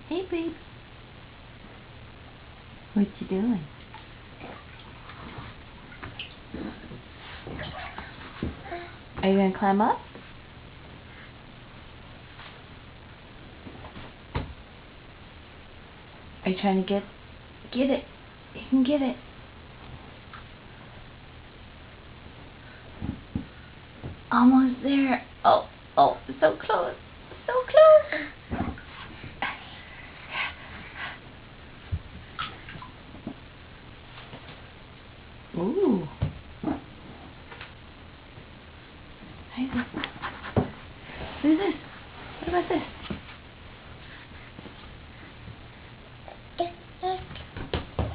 Hey, babe. What you doing? Are you gonna climb up? Are you trying to get it? You can get it. Almost there. Oh, so close. So close. Ooh. Hey, look at this. What about this?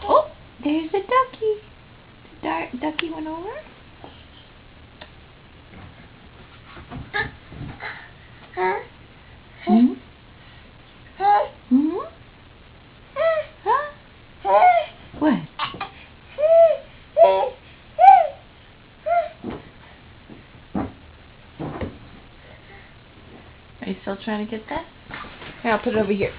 Oh, there's a ducky. The ducky went over. Hmm? Hmm? Huh? What? Are you still trying to get that? Here, I'll put it over here.